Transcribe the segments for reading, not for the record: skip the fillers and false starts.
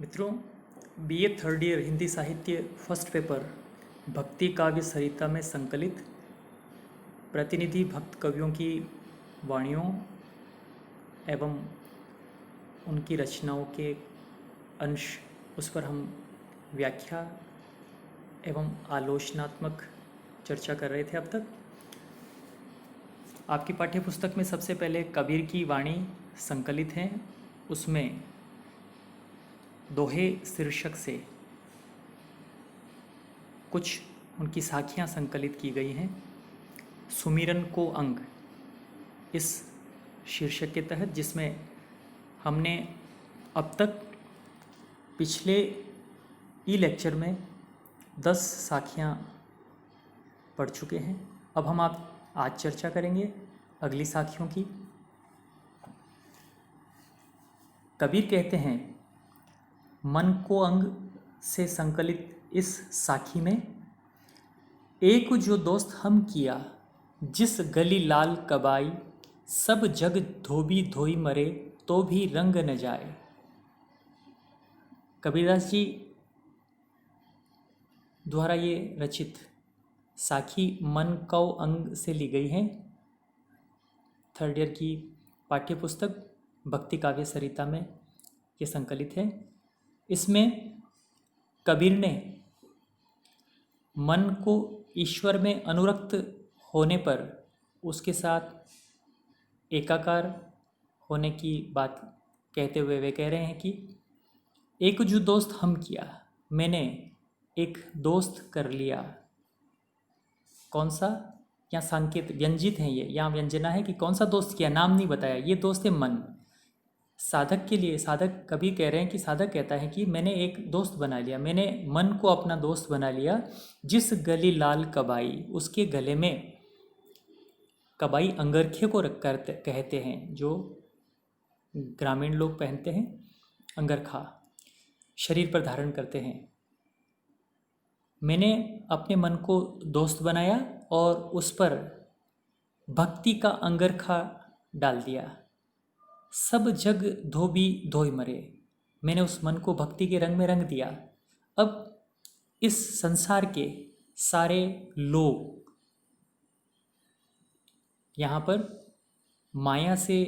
मित्रों, BA third year Hindi साहित्य first paper भक्ति काव्य सरिता में संकलित प्रतिनिधि भक्त कवियों की वाणियों एवं उनकी रचनाओं के अंश, उस पर हम व्याख्या एवं आलोचनात्मक चर्चा कर रहे थे। अब तक आपकी पाठ्यपुस्तक में सबसे पहले कबीर की वाणी संकलित हैं। उसमें दोहे शीर्षक से कुछ उनकी साखियाँ संकलित की गई हैं। सुमिरन को अंग इस शीर्षक के तहत, जिसमें हमने अब तक पिछले ई लेक्चर में 10 साखियाँ पढ़ चुके हैं। अब हम आज चर्चा करेंगे अगली साखियों की। कबीर कहते हैं, मन को अंग से संकलित इस साखी में एक जो दोस्त हम किया, जिस गली लाल कबाई, सब जग धोबी धोई मरे, तो भी रंग न जाए। कबीरदास जी द्वारा ये रचित साखी मन को अंग से ली गई है। थर्ड ईयर की पाठ्यपुस्तक भक्ति काव्य सरिता में ये संकलित है। इसमें कबीर ने मन को ईश्वर में अनुरक्त होने पर उसके साथ एकाकार होने की बात कहते हुए वे कह रहे हैं कि एक जो दोस्त हम किया, मैंने एक दोस्त कर लिया। कौन सा? यहाँ संकेत व्यंजित हैं, ये यहाँ व्यंजना है कि कौन सा दोस्त किया, नाम नहीं बताया। ये दोस्त है मन। साधक के लिए, साधक कभी कह रहे हैं कि साधक कहता है कि मैंने एक दोस्त बना लिया, मैंने मन को अपना दोस्त बना लिया। जिस गली लाल कबाई, उसके गले में कबाई अंगरखे को रख कर कहते हैं, जो ग्रामीण लोग पहनते हैं, अंगरखा शरीर पर धारण करते हैं। मैंने अपने मन को दोस्त बनाया और उस पर भक्ति का अंगरखा डाल दिया। सब जग धोबी धोई मरे, मैंने उस मन को भक्ति के रंग में रंग दिया। अब इस संसार के सारे लोग, यहाँ पर माया से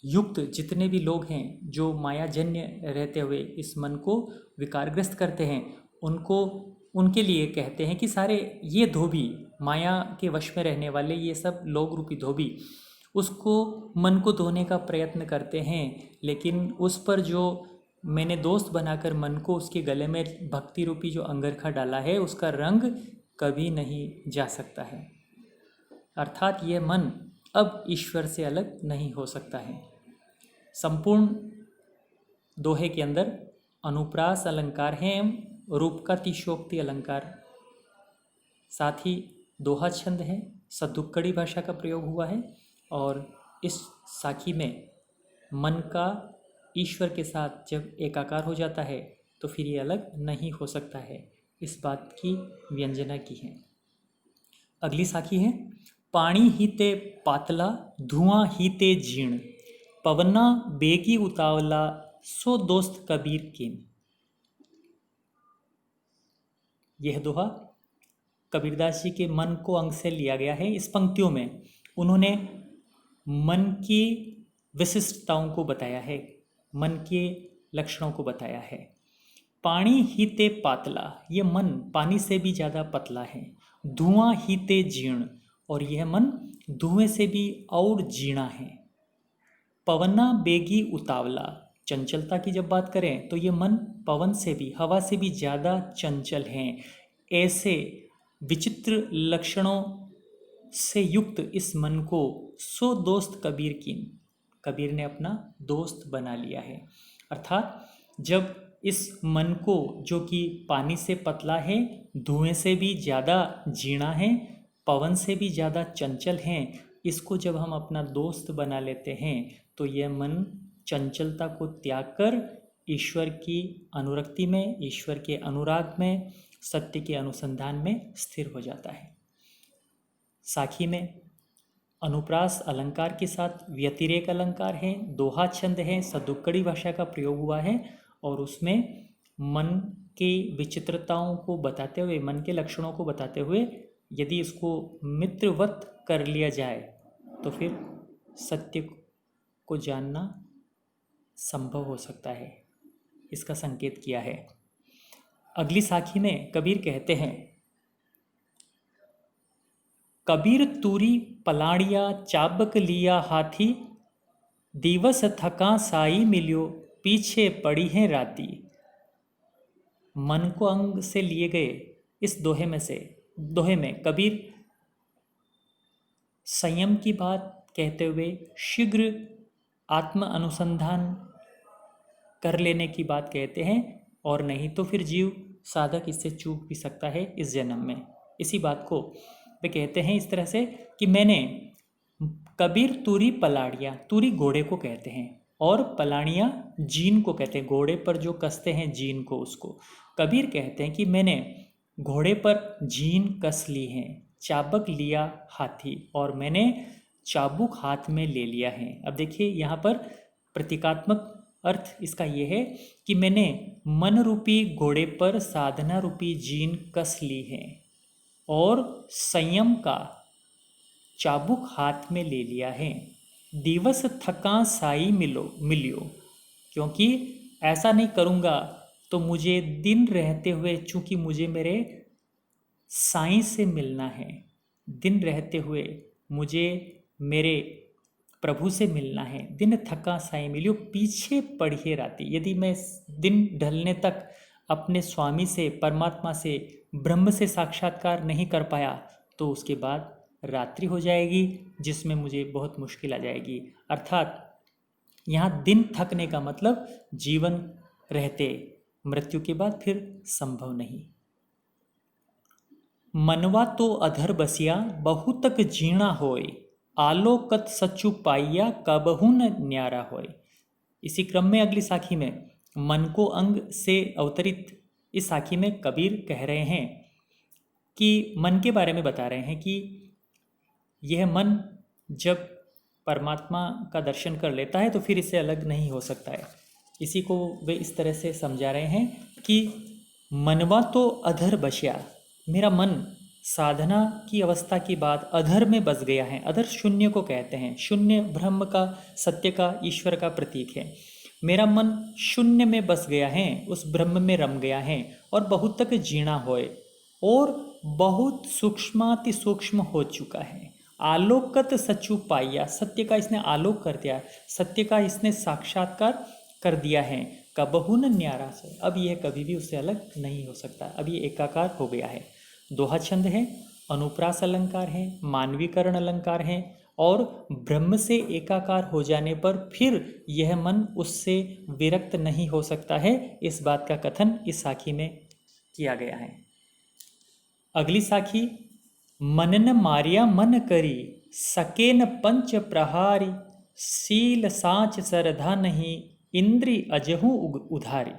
युक्त जितने भी लोग हैं, जो मायाजन्य रहते हुए इस मन को विकारग्रस्त करते हैं, उनके लिए कहते हैं कि सारे ये धोबी, माया के वश में रहने वाले ये सब लोग रूपी धोबी, उसको मन को धोने का प्रयत्न करते हैं, लेकिन उस पर जो मैंने दोस्त बनाकर मन को उसके गले में भक्ति रूपी जो अंगरखा डाला है, उसका रंग कभी नहीं जा सकता है। अर्थात यह मन अब ईश्वर से अलग नहीं हो सकता है। संपूर्ण दोहे के अंदर अनुप्रास अलंकार हैं, रूप का तिशोक्ति अलंकार, साथ ही दोहा छंद है, सदुक्कड़ी भाषा का प्रयोग हुआ है। और इस साखी में मन का ईश्वर के साथ जब एकाकार हो जाता है तो फिर ये अलग नहीं हो सकता है, इस बात की व्यंजना की है। अगली साखी है, पानी हीते पातला, धुआं हीते जीर्ण, पवना बेगी उतावला, सो दोस्त कबीर किन। यह दोहा कबीरदास जी के मन को अंग से लिया गया है। इस पंक्तियों में उन्होंने मन की विशिष्टताओं को बताया है, मन के लक्षणों को बताया है। पानी हीते पातला, ये मन पानी से भी ज़्यादा पतला है। धुआं हीते जीर्ण, और यह मन धुएं से भी और जीर्ण है। पवना बेगी उतावला, चंचलता की जब बात करें तो ये मन पवन से भी, हवा से भी ज़्यादा चंचल हैं। ऐसे विचित्र लक्षणों से युक्त इस मन को सो दोस्त कबीर किन, कबीर ने अपना दोस्त बना लिया है। अर्थात जब इस मन को, जो कि पानी से पतला है, धुएं से भी ज़्यादा जीर्ण है, पवन से भी ज़्यादा चंचल हैं, इसको जब हम अपना दोस्त बना लेते हैं तो यह मन चंचलता को त्याग कर ईश्वर की अनुरक्ति में, ईश्वर के अनुराग में, सत्य के अनुसंधान में स्थिर हो जाता है। साखी में अनुप्रास अलंकार के साथ व्यतिरेक अलंकार है, दोहा छंद है, सदुक्कड़ी भाषा का प्रयोग हुआ है, और उसमें मन के विचित्रताओं को बताते हुए, मन के लक्षणों को बताते हुए यदि इसको मित्रवत कर लिया जाए तो फिर सत्य को जानना संभव हो सकता है, इसका संकेत किया है। अगली साखी में कबीर कहते हैं, कबीर तूरी पलाड़िया चाबक लिया हाथी, दिवस थका साई मिलियो पीछे पड़ी है राती। मन को अंग से लिए गए इस दोहे में कबीर संयम की बात कहते हुए शीघ्र आत्म अनुसंधान कर लेने की बात कहते हैं, और नहीं तो फिर जीव साधक इससे चूक भी सकता है इस जन्म में। इसी बात को वे कहते हैं इस तरह से कि मैंने कबीर तूरी पलाड़िया, तूरी घोड़े को कहते हैं और पलाड़ियाँ जीन को कहते हैं, घोड़े पर जो कसते हैं जीन को, उसको कबीर कहते हैं कि मैंने घोड़े पर जीन कस ली हैं, चाबक लिया हाथी, और मैंने चाबुक हाथ में ले लिया है। अब देखिए यहाँ पर प्रतीकात्मक अर्थ इसका यह है कि मैंने मन रूपी घोड़े पर साधना रूपी जीन कस ली है और संयम का चाबुक हाथ में ले लिया है। दिवस थका साई मिलियो, क्योंकि ऐसा नहीं करूँगा तो मुझे दिन रहते हुए, चूँकि मुझे मेरे साईं से मिलना है, दिन रहते हुए मुझे मेरे प्रभु से मिलना है। दिन थका साई मिलियो पीछे पड़ी राती, यदि मैं दिन ढलने तक अपने स्वामी से, परमात्मा से, ब्रह्म से साक्षात्कार नहीं कर पाया तो उसके बाद रात्रि हो जाएगी, जिसमें मुझे बहुत मुश्किल आ जाएगी। अर्थात यहाँ दिन थकने का मतलब जीवन रहते, मृत्यु के बाद फिर संभव नहीं। मनवा तो अधर बसिया बहु तक जीणा होय, आलोकत सच्चु पाइया कबहु न न्यारा होय। इसी क्रम में अगली साखी में मन को अंग से अवतरित इस साखी में कबीर कह रहे हैं कि मन के बारे में बता रहे हैं कि यह मन जब परमात्मा का दर्शन कर लेता है तो फिर इससे अलग नहीं हो सकता है। इसी को वे इस तरह से समझा रहे हैं कि मनवा तो अधर बसिया, मेरा मन साधना की अवस्था के बाद अधर में बस गया है। अधर शून्य को कहते हैं, शून्य ब्रह्म का, सत्य का, ईश्वर का प्रतीक है। मेरा मन शून्य में बस गया है, उस ब्रह्म में रम गया है और बहुत तक जीना होए, और बहुत सूक्ष्माति सूक्ष्म हो चुका है। आलोकत सच्चु पाइया, सत्य का इसने आलोक कर दिया, सत्य का इसने साक्षात्कार कर दिया है। कबहु न न्यारा से, अब यह कभी भी उससे अलग नहीं हो सकता, अब ये एकाकार हो गया है। दोहा छंद है, अनुप्रास अलंकार है, मानवीकरण अलंकार है, और ब्रह्म से एकाकार हो जाने पर फिर यह मन उससे विरक्त नहीं हो सकता है। इस बात का कथन इस साखी में किया गया है। अगली साखी, मनन मारिया मन करी, सकेन पंच प्रहारी, सील साच सरधा नहीं, इंद्री अजहू उधारी।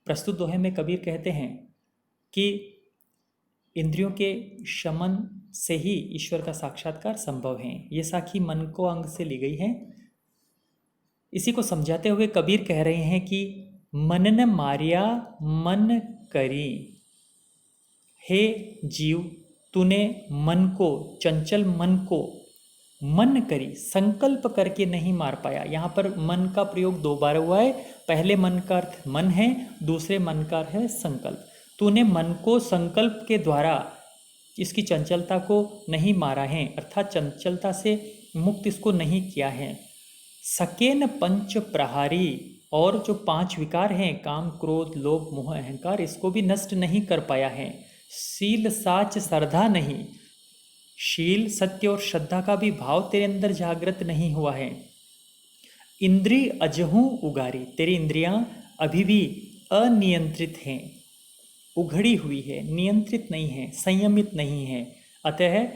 प्रस्तुत दोहे में कबीर कहते हैं कि इंद्रियों के शमन से ही ईश्वर का साक्षात्कार संभव है। ये साखी मन को अंग से ली गई है। इसी को समझाते हुए कबीर कह रहे हैं कि मनन मारिया मन करी, हे जीव तूने मन को, चंचल मन को मन करी, संकल्प करके नहीं मार पाया। यहाँ पर मन का प्रयोग दो बार हुआ है। पहले मन का अर्थ मन है, दूसरे मन का अर्थ है संकल्प। तूने मन को संकल्प के द्वारा इसकी चंचलता को नहीं मारा है, अर्थात चंचलता से मुक्त इसको नहीं किया है। सकेन पंच प्रहारी, और जो पांच विकार हैं, काम क्रोध लोभ मोह अहंकार, इसको भी नष्ट नहीं कर पाया है। सील साच श्रद्धा नहीं, शील सत्य और श्रद्धा का भी भाव तेरे अंदर जागृत नहीं हुआ है। इंद्री अजहू उगारी, तेरी इंद्रियां अभी भी अनियंत्रित हैं, उघड़ी हुई है, नियंत्रित नहीं है, संयमित नहीं है। अतः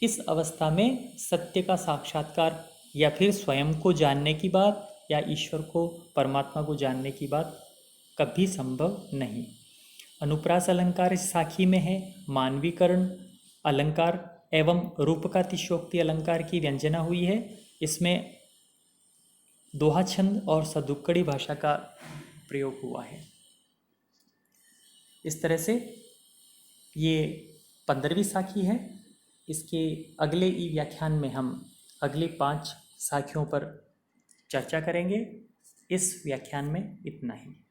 इस अवस्था में सत्य का साक्षात्कार या फिर स्वयं को जानने की बात या ईश्वर को, परमात्मा को जानने की बात कभी संभव नहीं। अनुप्रास अलंकार इस साखी में है, मानवीकरण अलंकार एवं रूपकातिशयोक्ति अलंकार की व्यंजना हुई है। इसमें दोहा छंद और सदुक्कड़ी भाषा का प्रयोग हुआ है। इस तरह से ये 15वीं साखी है। इसके अगले ई व्याख्यान में हम अगले 5 साखियों पर चर्चा करेंगे। इस व्याख्यान में इतना ही।